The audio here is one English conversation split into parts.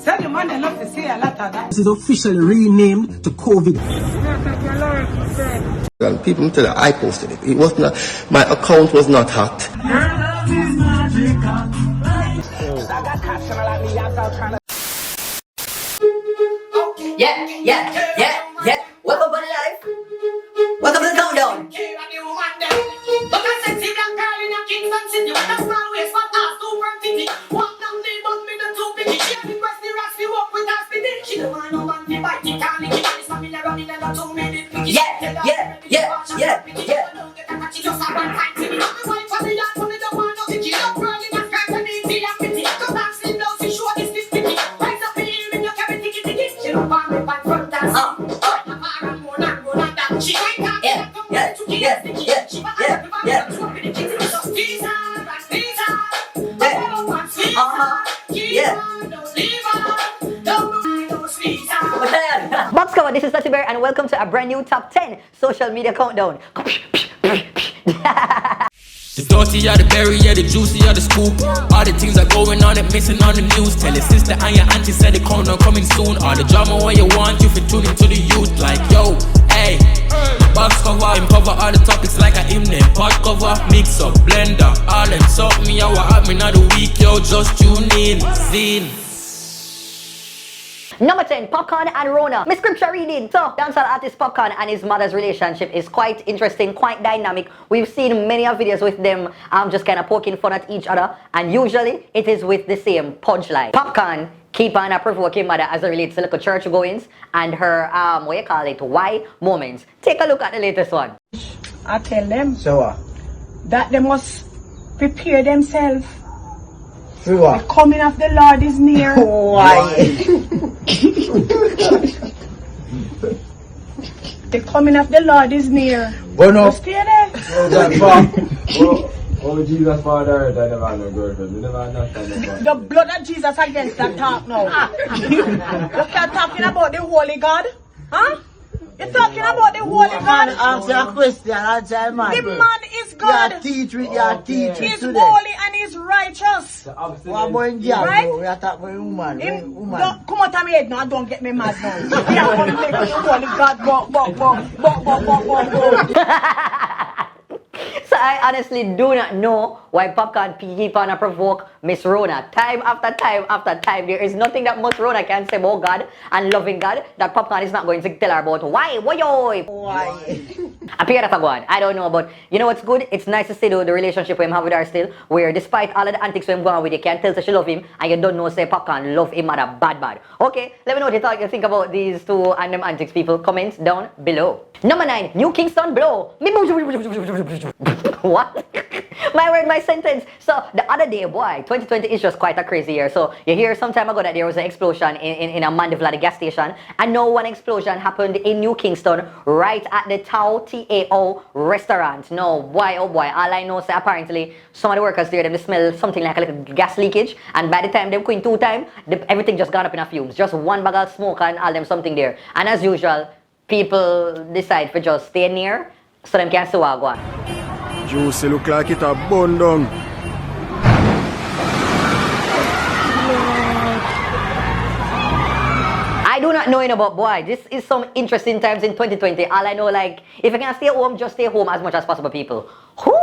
Tell your man enough to say a lot of that. This is officially renamed to COVID. Well, people tell you I posted it. It was not. My account was not hacked. Yeah. Welcome to the life. Welcome to the countdown. Box cover, this is TheDuttyBerry and welcome to a brand new top 10 social media countdown. The dirty are the berry, yeah, the juicy are the scoop. All the things are going on and missing on the news. Tell your sister and your auntie said the countdown coming soon. All the drama when you want, you fit tune into the youth. Like, yo, hey, box cover, empower all the topics like a hymn name. Pot cover, mix up, blender, all them something, me, what happening of the week, yo, just tune in, zine. Number 10, Popcorn and Rona. My scripture reading. So, dancehall artist Popcorn and his mother's relationship is quite interesting, quite dynamic. We've seen many of videos with them just kind of poking fun at each other, and usually it is with the same punchline. Popcorn keep on provoking mother as it relates to little church goings and her why moments. Take a look at the latest one. I tell them So that they must prepare themselves. for what? The coming of the Lord is near. Why? The coming of the Lord is near. Bueno. You stay there. Oh, Jesus, Father, I never had no girlfriend. We never understand The blood of Jesus against that talk now. You can't talking about the Holy God? Huh? You're talking about the Holy God? Answer a question, answer man. The man is God. Teach with your teach He's today. holy and he's righteous. What about girl? Right? We are talking about woman. Don't come out of my head now, don't get me mad now. We are going to make the Holy God go. So I honestly do not know why Popcorn keep on provoke Miss Rona. Time after time after time, there is nothing that Miss Rona can say about God and loving God that Popcorn is not going to tell her about. Why? Why? I figure that one. I don't know, but you know what's good? It's nice to see the relationship we have with her still, where despite all of the antics we have going with, you can't tell that she love him, and you don't know say Popcorn love him at a bad. Okay, let me know what you think about these two and them antics, people. Comments down below. Number 9, New Kingston blow. What? My word, my sentence. So the other day, boy, 2020 is just quite a crazy year. So you hear some time ago that there was an explosion in a Mandeville gas station, and now one explosion happened in New Kingston right at the Tao restaurant. No, boy, oh boy, all I know is apparently some of the workers there, they smell something like a little gas leakage, and by the time they quit 2 times, everything just gone up in a fumes. Just one bag of smoke and all them something there. And as usual, people decide for just stay near so them can see what go on. Juicy look like it a bun down. I do not know about boy. This is some interesting times in 2020. All I know, like, if you can stay home, just stay home as much as possible, people. Whew.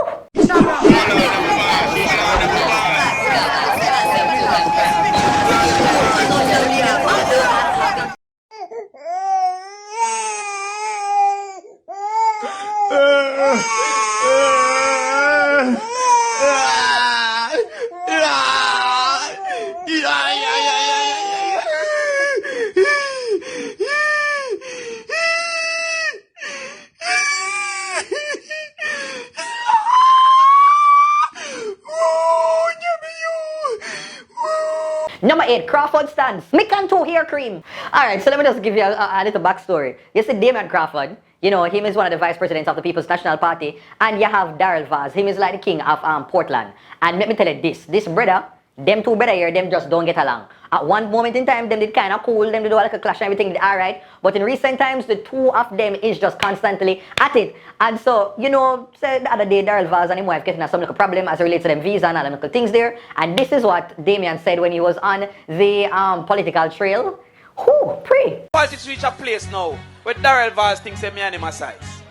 Number 8, Crawford stands. Mikanto hair cream. Alright, so let me just give you a little backstory. You see Damian Crawford, you know, him is one of the vice presidents of the People's National Party, and you have Daryl Vaz, him is like the king of Portland. And let me tell you this brother, them two brother here, them just don't get along. At one moment in time, them did kind of cool, them did all like a clash and everything did alright. But in recent times, the two of them is just constantly at it. And so, you know, say the other day, Daryl Vaz and his wife getting some little problem as it relates to them visa and all them little things there. And this is what Damian said when he was on the political trail. Who? Pray. Politics reach a place now where Daryl Vaz thinks me and him a size.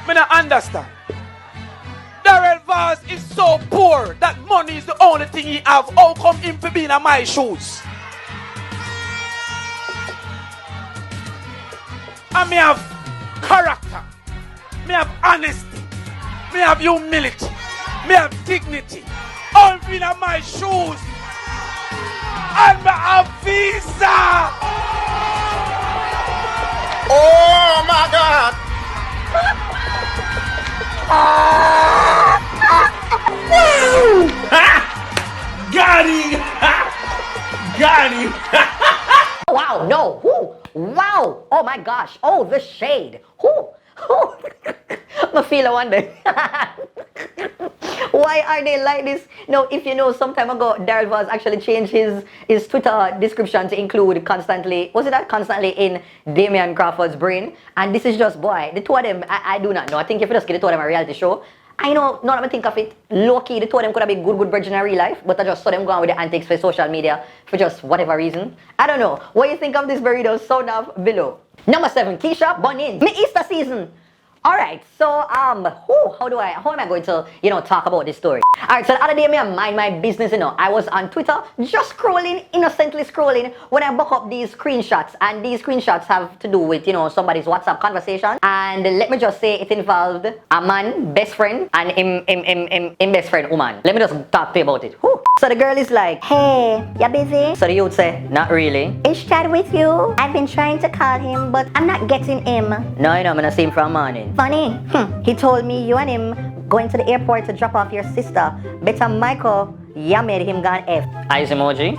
Me not understand. Daryl Vaz is so poor that money is the only thing he have. How come him for being in my shoes? And me have character. Me have honesty. Me have humility. Me have dignity. All being in my shoes. And me have visa. Oh my God! Got him! Got him! Wow, no. Who? Wow. Oh my gosh. Oh, the shade. Who? Who? I feel I wonder. Why are they like this? No, if you know, some time ago, Daryl Vaz actually changed his Twitter description to include constantly, was it that constantly in Damian Crawford's brain? And this is just, boy, the two of them, I do not know. I think if you just give the two of them a reality show, I know, now that I think of it, low-key, the two of them could have been good virgin in real life, but I just saw them go on with the antics for social media for just whatever reason. I don't know. What do you think of this burrito? Sound off below. Number 7, Keisha Bonin. Me Easter season. Alright, so how am I going to, you know, talk about this story? Alright, so the other day me mind my business, you know. I was on Twitter just scrolling, innocently scrolling, when I buck up these screenshots, and these screenshots have to do with, you know, somebody's WhatsApp conversation, and let me just say it involved a man, best friend, and him best friend, woman. Let me just talk to you about it. Whew. So the girl is like, hey, you busy? So the youth say, not really. Is Chad with you? I've been trying to call him, but I'm not getting him. No, you know, I'm gonna see him from morning. Funny. He told me you and him going to the airport to drop off your sister. Better Michael, you made him gone F. Eyes emoji.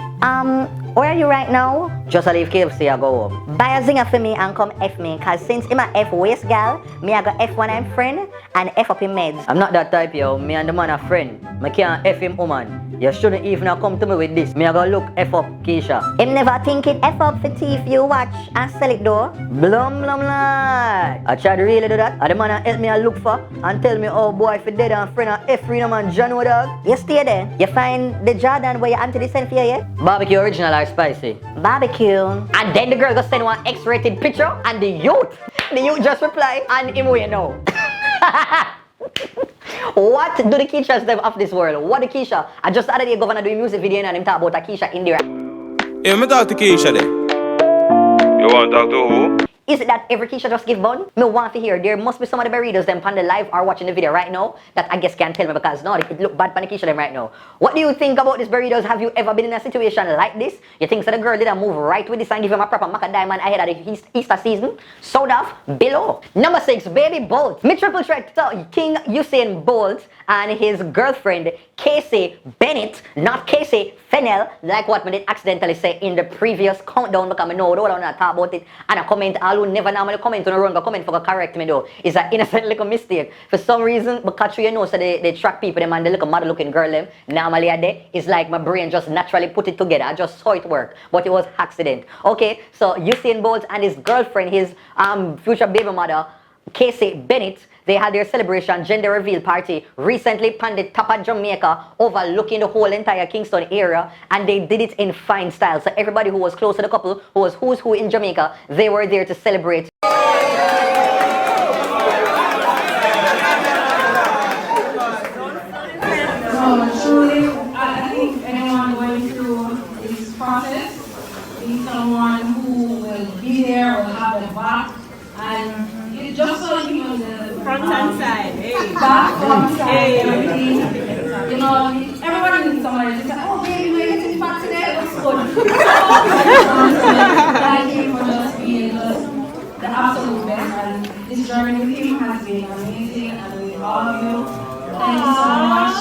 Where are you right now? Just a leave KFC, I go home. Buy a zinger for me and come F me, cause since I'm a F waist gal, me I go F when I'm friend and F up him meds. I'm not that type, yo. Me and the man are friend. Me can't F him woman. You shouldn't even have come to me with this. Me I go look F up Keisha. Him never think it F up for thief you watch and sell it though. Blum blum lie. I try to really do that. And the man help me I look for and tell me, oh boy, if you dead and friend and F freedom and John dog. You stay there. You find the Jordan where your auntie sent for you yet? Barbecue original or spicy? Barbecue. And then the girl go send one X-rated picture and the youth just reply and him we know. What do the Keishas them of this world? What the Keisha? I just other day governor doing music video and him talk about a Keisha in there. Yeah, me talk to Keisha then. You want to talk to who? Is it that every Keisha just give bun? Me want to hear. There must be some of the burritos them on the live or watching the video right now that I guess can't tell me because no, it look bad for the Keisha them right now. What do you think about these burritos? Have you ever been in a situation like this? You think so the girl didn't move right with this and give him a proper macadamia ahead of the Easter season? Sold off below. Number 6, Baby Bolt. Me triple threat to King Usain Bolt and his girlfriend Casey Bennett, not Casey Fennell, like what we did accidentally say in the previous countdown because I know I don't talk about it and I comment all who never normally comment on the run, but comment for correct me though. It's an innocent little mistake. For some reason, because you know, so they track people them and they look a mother looking girl them. Normally a day, it's like my brain just naturally put it together. I just saw it work, but it was accident. Okay, so Usain Bolt and his girlfriend, his future baby mother, Casey Bennett, they had their celebration gender reveal party recently on the top of Jamaica, overlooking the whole entire Kingston area, and they did it in fine style. So everybody who was close to the couple, who was who's who in Jamaica, they were there to celebrate. Truly, I think anyone going through this process is someone who will be there, will have the back, and it just so you know the front and side, back, front, side, everything. You know, everybody needs somebody to say, oh baby, we're getting fat today, it looks good. Thank you for just being the absolute best, and this journey with him has been amazing, and we love you. Thank you so much.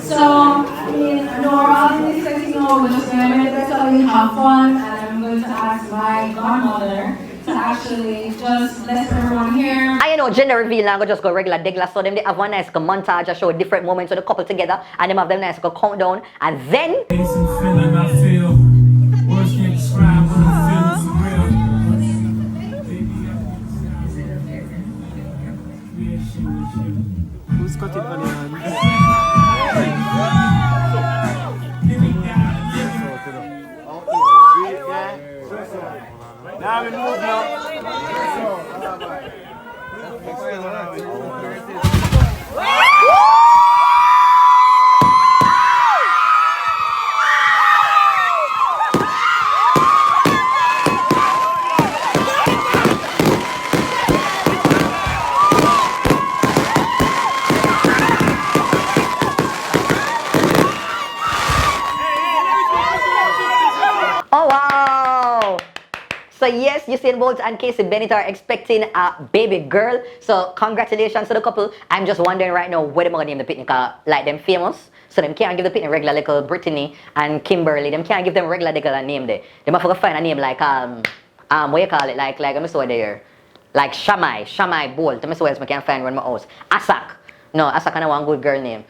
So, I mean, I know we're all in this setting now, we're just going to make this so we have fun, and I'm going to ask my godmother to actually just let everyone hear. I know gender reveal now go just go regular degla, so them they have one nice montage, show different moments of the couple together, and them have them nice countdown, and then Feeling I feel, words can't describe what I'm feeling for real. Who's got it on your hand? Now we move now. oh wow! So yes, Usain Bolt and Casey Bennett are expecting a baby girl. So congratulations to the couple. I'm just wondering right now where they're gonna name the picnic. Like them famous, so them can't give the picnic regular little Brittany and Kimberly. Them can't give them regular little name there. They must find a name like what you call it? Like I'm sorry there. Like Shamai Bolt. I'm sorry else I can't find one more house. Asak. No, Asak kind of one good girl name.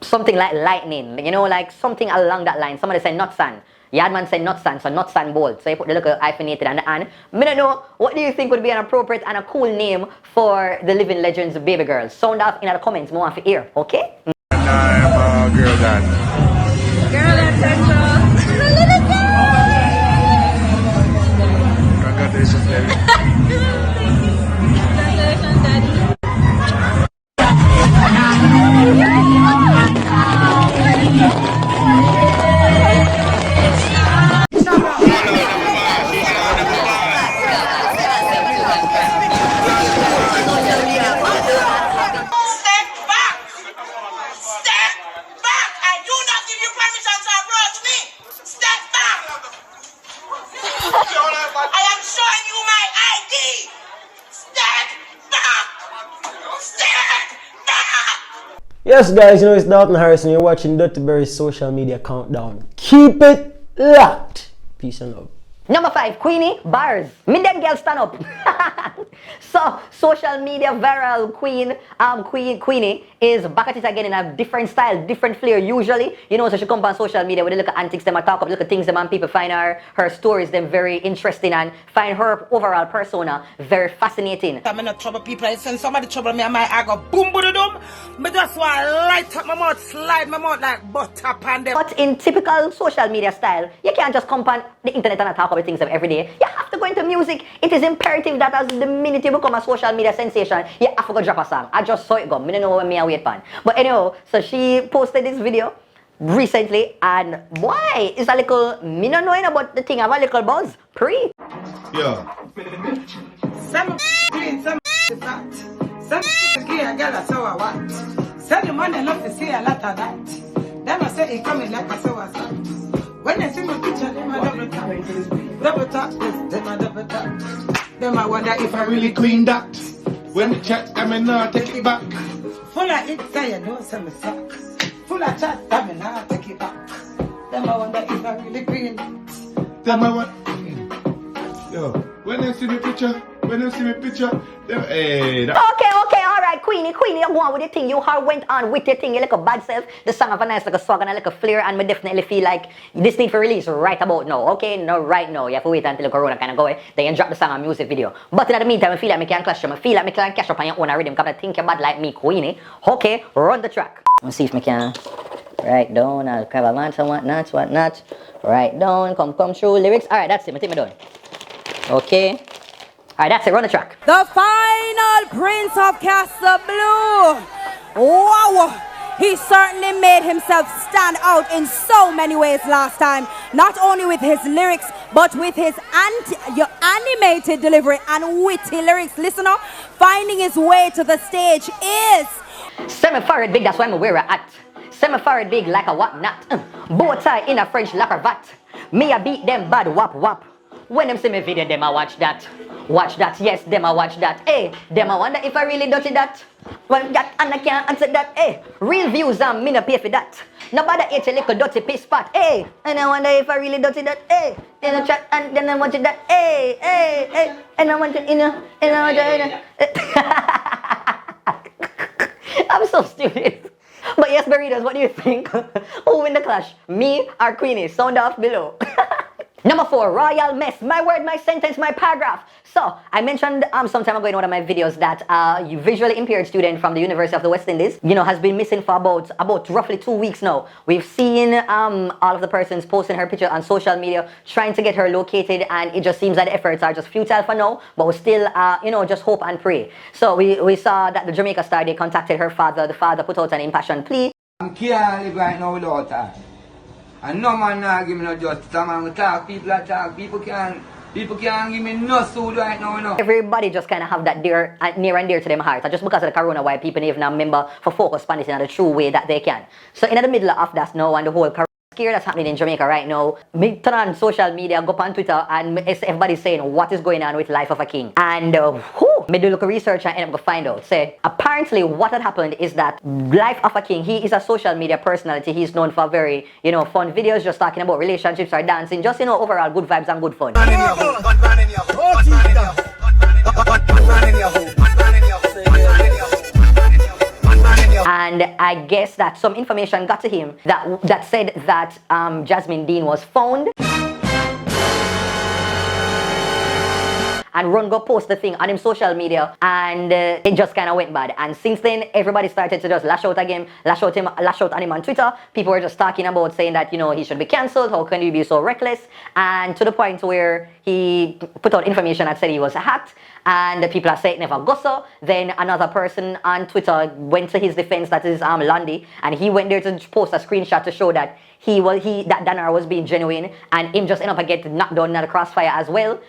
Something like lightning. You know, like something along that line. Somebody say Nutsan. Yardman said Nutsan, so Nutsan Bolt. So you put the little hyphenated on the end. I don't know, what do you think would be an appropriate and a cool name for the living legends baby girl? Sound off in the comments, more to hear, okay? Girl dance. Girl attention. Congratulations, baby. Congratulations, Daddy. Yes, guys, you know it's Dalton Harrison. You're watching Duttyberry's social media countdown. Keep it locked. Peace and love. Number 5, Queenie, bars. Me them girls stand up. So, social media viral queen, Queenie is back at it again in a different style, different flair. Usually, you know, so she comes on social media with a look at antics, them I talk up, look at things them and people find her stories them very interesting and find her overall persona very fascinating. I'm in trouble people. I send somebody trouble me and I go boom boom dum. But that's why I light up my mouth, slide my mouth like butter pan them. But in typical social media style, you can't just come on the internet and talk about things every day. You have to go into music. It is imperative that as the minute you become a social media sensation, you have to go drop a song. I just saw it go. I don't know when me I wait pan. But anyhow, so she posted this video recently and boy, it's a little, me not knowing about the thing, I have a little buzz. Pre. Yeah. Some clean, some fat. Some clean a girl a sour what. Some the man enough to see a lot of that. Them I say it coming like a sour salt. When they see my picture, them a double tap. Double tap, yes, them a double tap. Them I wonder if I really clean that. When the chat, I may not take it back. Full of it, say you know some suck. Full of chat, I may not take it back. Them I wonder if I really clean that. Them I want. Yo, when they see me picture, them, hey. Okay, alright, Queenie, you go on with your thing. You went on with your thing, you like a bad self. The song of a nice like a swag and like a flair, and I definitely feel like this need for release right about now. Okay, no, right now. You have to wait until the corona kind of go away. Then you drop the song on music video. But in the meantime, I feel like I can clash them. I feel like I can catch up on your own rhythm. Come and think you're bad like me, Queenie. Okay, run the track. Let's see if I can write down. I'll cover man, so whatnot. Write down, come through lyrics. Alright, that's it. I think I'm done. Okay. Alright, that's it. Run the track. The final Prince of Castle Blue. Wow. He certainly made himself stand out in so many ways last time. Not only with his lyrics, but with his animated delivery and witty lyrics. Listen up. Finding his way to the stage is... Semi-forward big, that's why I'm wear a hat. Semi-forward big like a whatnot. Bow tie in a French lacquer vat. Me a beat them bad wap wap. when them see me video, them I watch that. Watch that, yes, them I watch that. Hey, them I wonder if I really dirty that. Well, that and I can't answer that. Hey, real views me no pay for that. Nobody eat a little dirty piss pot. Hey, and I wonder if I really dirty that. Hey, then I chat and then I watch that. Hey, hey, hey, and I want to, and I want to, I'm so stupid. But yes, burritos, what do you think? Who win the clash? Me or Queenie? Sound off below. Number 4, royal mess. My word, my sentence, my paragraph. So, I mentioned some time ago in one of my videos that a visually impaired student from the University of the West Indies, has been missing for about roughly 2 weeks now. We've seen all of the persons posting her picture on social media, trying to get her located, and it just seems that the efforts are just futile for now, but we still, just hope and pray. So, we saw that the Jamaica Star, they contacted her father. The father put out an impassioned plea. I can't live right now without her. And no man not give me no justice. Man, we talk, people talk, people can't give me no food right now, Everybody just kind of have that near and dear to them heart. Just because of the corona, why people even remember for focus on this in the true way that they can. So in the middle of that now and the whole corona scare that's happening in Jamaica right now, me turn on social media, go on Twitter, and everybody's saying what is going on with Life of a King. And me do look research and end up find out. Say, apparently what had happened is that Life of a King, he is a social media personality. He's known for very, fun videos, just talking about relationships or dancing, just, overall good vibes and good fun. And I guess that some information got to him that said that Jasmine Dean was found. And Ron go post the thing on his social media, and it just kind of went bad. And since then, everybody started to just lash out again, lash out on him on Twitter. People were just talking about saying that, he should be cancelled. How can you be so reckless? And to the point where he put out information that said he was hacked, and the people are saying never go so. Then another person on Twitter went to his defense, that is Landy, and he went there to post a screenshot to show that that Danar was being genuine, and him just end up getting knocked down in the crossfire as well.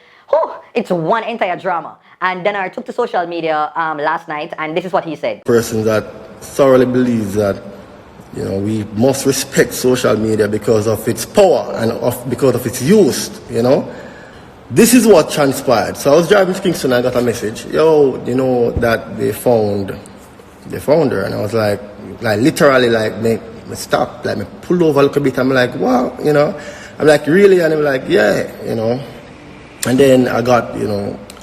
It's one entire drama. And then I took to social media last night, and this is what he said. Person that thoroughly believes that, we must respect social media because of its power and because of its use, This is what transpired. So I was driving to Kingston and I got a message. That they found her. And I was like literally me stop, me pull over a little bit. I'm like, wow, I'm like, really? And I'm like, yeah, And then I got,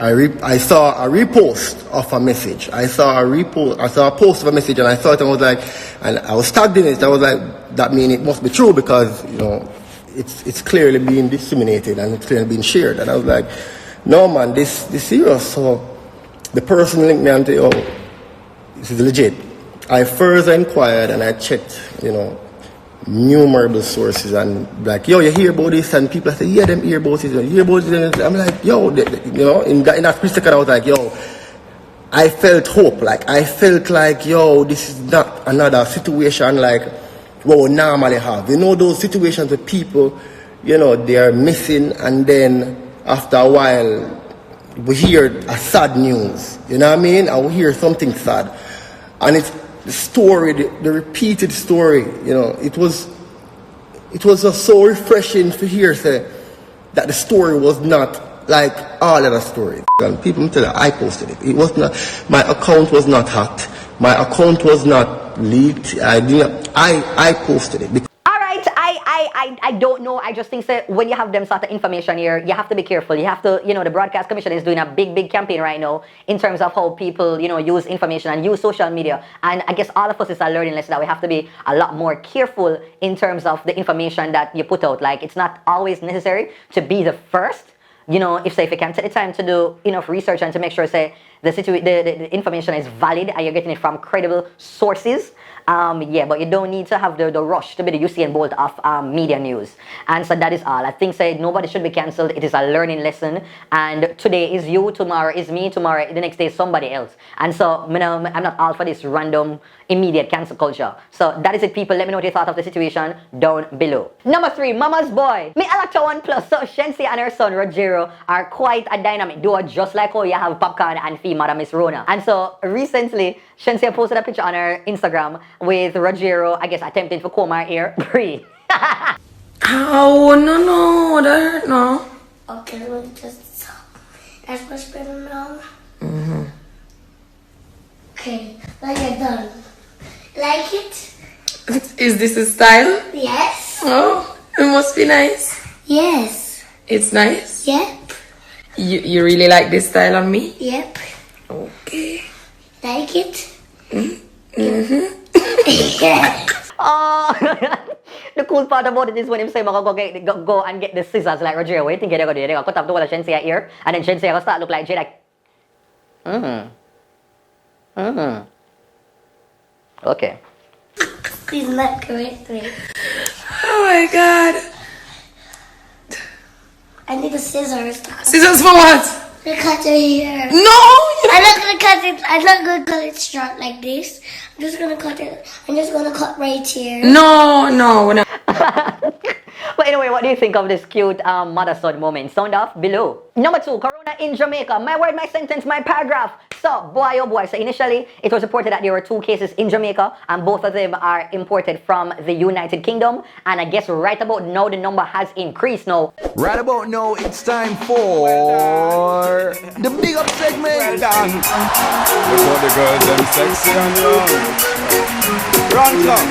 I saw a repost of a message. I saw a post of a message, and I thought, and I was tagged in it. I was like, that means it must be true because, it's clearly being disseminated and it's clearly being shared. And I was like, no man, this serious. So the person linked me and said, oh, this is legit. I further inquired and I checked, numerous sources and like, yo, you hear about this? And people say, yeah, them hear about this. You hear about this? I'm like, yo, in that split second I was like, yo, I felt hope. Like, I felt like, yo, this is not another situation like what we normally have. Those situations where people, they are missing, and then after a while we hear a sad news. You know what I mean? I will hear something sad. And it's the story, the repeated story, it was just so refreshing to hear that the story was not like all other stories. And people tell you, I posted it. It was not, my account was not hacked. My account was not leaked. I posted it. I don't know. I just think that when you have them sort of information here, you have to be careful. You have to, the Broadcast Commission is doing a big campaign right now in terms of how people, use information and use social media. And I guess all of us is a learning lesson that we have to be a lot more careful in terms of the information that you put out. Like, it's not always necessary to be the first. If you can take the time to do enough research and to make sure, the information is valid and you're getting it from credible sources. But you don't need to have the rush to be the Usain Bolt of media news. And so that is all. I think nobody should be cancelled. It is a learning lesson. And today is you, tomorrow is me, tomorrow, the next day is somebody else. And so I'm not all for this random, immediate cancel culture. So that is it, people. Let me know what you thought of the situation down below. Number 3, Mama's Boy. Me Alacta 1+. So Shensi and her son, Rogero, are quite a dynamic duo, just like how you have Popcorn and Fee Mother Miss Rona. And so recently, Shensi posted a picture on her Instagram with Rogero, I guess, attempting to comb her hair. Ow, no, that hurt, no. Okay, we'll just that's what's been around. Okay, now you're done. Like it? Is this a style? Yes. Oh, it must be nice. Yes. It's nice? Yep. You really like this style on me? Yep. Okay. Like it? Oh, the cool part about it is when him say, go and get the scissors like Roger. What do you think they're going to do? They're going to cut off the whole of Shensea's ear, and then Shensea will start look like Jay like, Okay. Please not correctly. Oh my God. I need the scissors. Scissors for what? To cut your hair. No! I'm not gonna cut it. I'm not gonna cut it short like this. I'm just gonna cut it. I'm just gonna cut right here. No. But anyway, what do you think of this cute mother-son moment? Sound off below. Number 2, Corona in Jamaica. My word, my sentence, my paragraph. So, boy oh boy. So initially, it was reported that there were 2 cases in Jamaica, and both of them are imported from the United Kingdom. And I guess right about now, the number has increased now. Right about now, it's time for the big up segment. Well done. Before the girls them sexy and run long.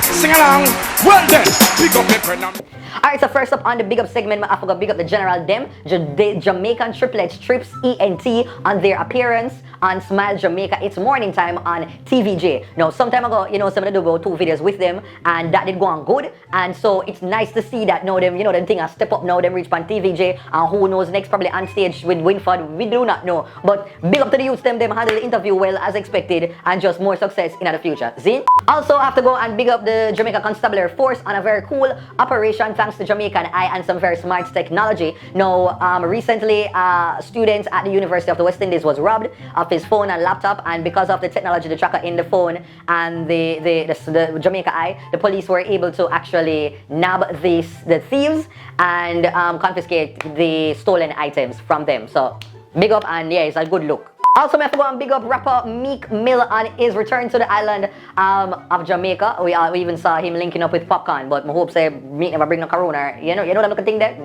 Sing along. Well then, big up everyone. Alright, so first up on the big up segment, I forgot big up the General Dem, the Jamaican triplets Trips ENT on their appearance on Smile Jamaica. It's morning time on TVJ. Now, some time ago, some of them do about 2 videos with them, and that did go on good. And so it's nice to see that now them, them thing has step up now, them reach on TVJ, and who knows next, probably on stage with Winford, we do not know. But big up to the youths, them handle the interview well as expected, and just more success in the future. See? Also, I have to go and big up the Jamaica Constabulary Force on a very cool operation thanks to Jamaican Eye and some very smart technology. Now, recently, students at the University of the West Indies was robbed of his phone and laptop, and because of the technology, the tracker in the phone and the Jamaica Eye, the police were able to actually nab the thieves and confiscate the stolen items from them. So, big up, and yeah, it's a good look. Also, I have to go and big up rapper Meek Mill on his return to the island of Jamaica. We even saw him linking up with Popcorn, but I hope say Meek never bring no corona. You know that looking thing there?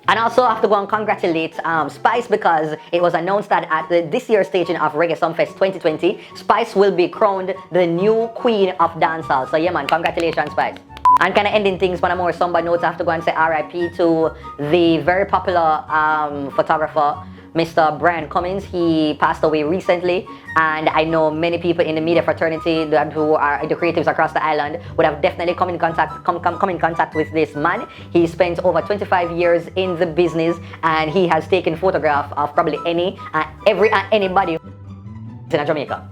And also, I have to go and congratulate Spice, because it was announced that at this year's staging of Reggae Sumfest 2020, Spice will be crowned the new queen of dancehall. So yeah man, congratulations Spice. And kind of ending things on a more somber note, I have to go and say RIP to the very popular photographer, Mr. Brian Cummins. He passed away recently, and I know many people in the media fraternity who are the creatives across the island would have definitely come in contact with this man. He spent over 25 years in the business, and he has taken photographs of probably anybody in Jamaica.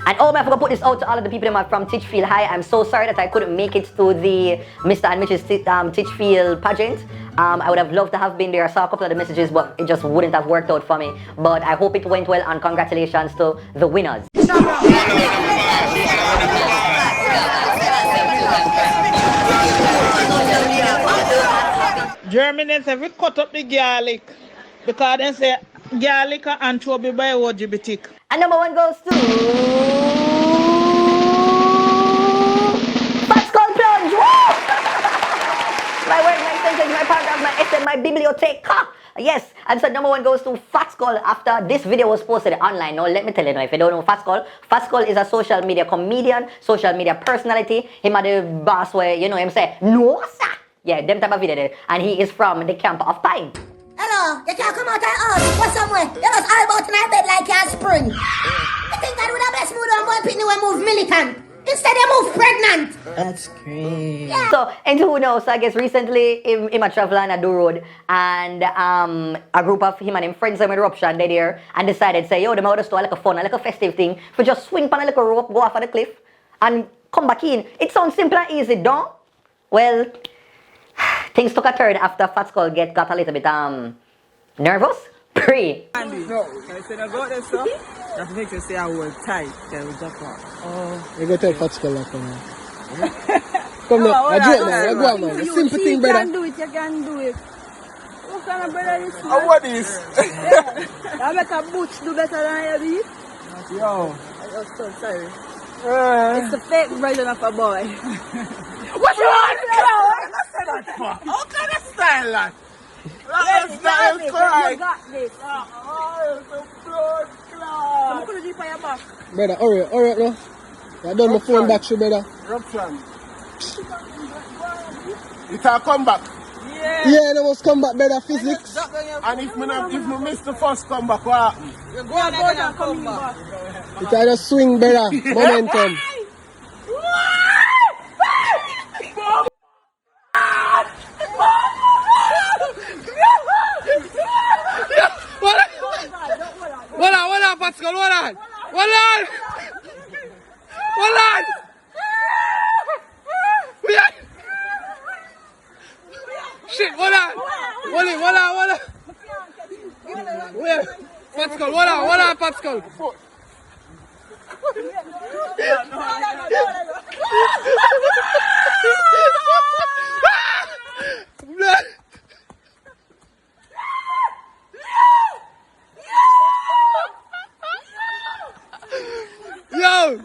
And I forgot to put this out to all of the people from Titchfield High. I'm so sorry that I couldn't make it to the Mr. and Mrs. Titchfield pageant. I would have loved to have been there. I saw a couple of the messages, but it just wouldn't have worked out for me. But I hope it went well, and congratulations to the winners. Germans have cut up the garlic because they say garlic and anchovy by LGBT. And number 1 goes to Fat Skull Plunge. Woo! My word, my sentence, my paragraph, my essay, my biblioteca. Yes, and so number 1 goes to Fat Skull after this video was posted online. Now, let me tell you now, if you don't know Fat Skull is a social media comedian, social media personality. Him are the boss where, him say, no, sir. Yeah, them type of video there. And he is from the camp of Time. Hello, you can't come out of the house. What's somewhere? You was all about in my bed like you're spring. I think God would have blessed me with one pitney when move militant. Instead they move pregnant. That's great. Yeah. So, and who knows, I guess recently him a travel on a do road, and a group of him and him friends them with eruption they there and decided say, yo, them out of store like a fun, like a festive thing, for just swing pan a little rope, go off of the cliff and come back in. It sounds simple and easy, don't? Well, things took a turn after Fat Skull got a little bit nervous. No, I said I got this stuff. That makes you say I was tight. Then we just walk. Oh, You go tell Fat Skull that come on. Come now, I joke now, go on man. Simple thing, brother. You can do it. What kind of brother is this? What is? I make a butch do better than you do. Yo. I'm so sorry. It's the fake version of a boy. What you want? that for? How can I style that? That's That is correct. You got this. Oh, it's a blood clot. I'm gonna do for your back. Brother, hurry up now. I done my phone back, brother. Eruption. It will come back. Yeah, they must come back, brother, physics. And if me miss the first comeback, what happens? You go and come back. You can just swing, brother. Momentum. Hold on, Pascal, hold on. Shit, hold on. Wait, Pascal, hold on, Pascal. Yo,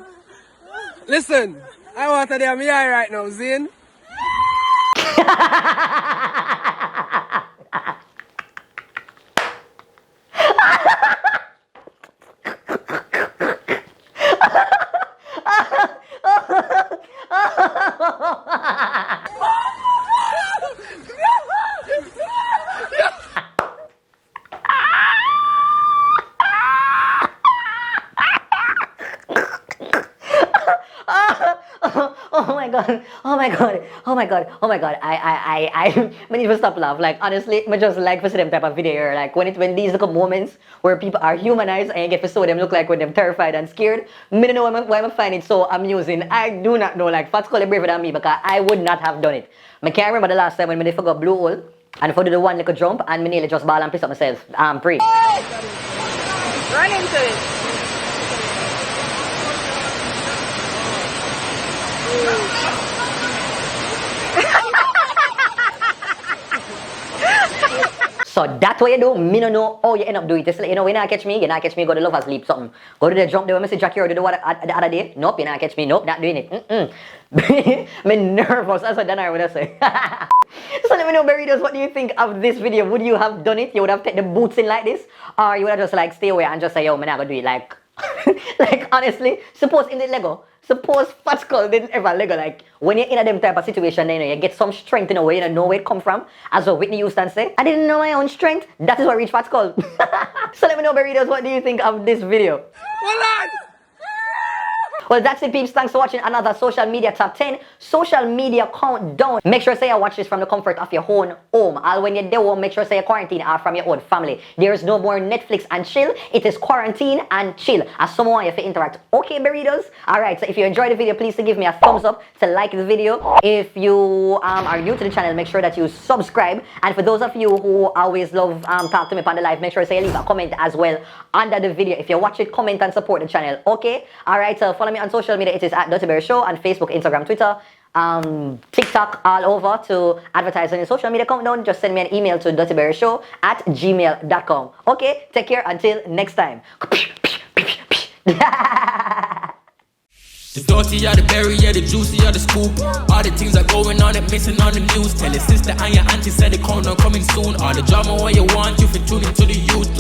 listen, I want to do my eye right now, Zane. Oh my god. I need to stop laugh. Like honestly, I just like for see them type of video. Like when these little moments where people are humanized and you get to show them look like when they're terrified and scared. I don't know why I find it so amusing. I do not know. Like Fats Call braver than me because I would not have done it. I can't remember the last time when I forgot blue hole and I do the one little jump and I nearly just ball and piss up myself. I'm free. Run into it. So that's what you do. Me no know how you end up doing it. Just like, you know, when you catch me, go to Love and Sleep something. Go to the jump there when I see Jackie or do the what the other day. Nope, you not catch me. Nope, not doing it. I'm nervous. That's what Daryl would say. So let me know, Berrydos, what do you think of this video? Would you have done it? You would have taken the boots in like this? Or you would have just like stay away and just say, yo, man, I'm gonna do it like like honestly, suppose in the Lego. Suppose Fat Skull didn't ever Lego. Like when you're in a them type of situation, then you get some strength in a way, you know where it come from. As what Whitney Houston say, I didn't know my own strength. That is what reached Fat Skull. So let me know, Berrydos, what do you think of this video? Well, that's it, peeps. Thanks for watching another social media top 10 social media countdown. Make sure say you watch this from the comfort of your own home. And when you're there home, make sure say you quarantine or from your own family. There is no more Netflix and chill. It is quarantine and chill. As someone you have to interact. Okay, Berrydos? Alright, so if you enjoyed the video, please give me a thumbs up to like the video. If you are new to the channel, make sure that you subscribe. And for those of you who always love talk to me on the live, make sure say you leave a comment as well under the video. If you watch it, comment and support the channel. Okay? Alright, so follow me on social media. It is at TheDuttyBerryshow on Facebook, Instagram, Twitter, TikTok, all over. To advertise on your social media countdown, just send me an email to DuttyBerryshow@gmail.com. Okay, take care until next time. The dirty are the berry, yeah, the juicy are the scoop. All the things are going on and missing on the news. Tell your sister and your auntie said the corner coming soon. All the drama what you want, you fit tune into the youth.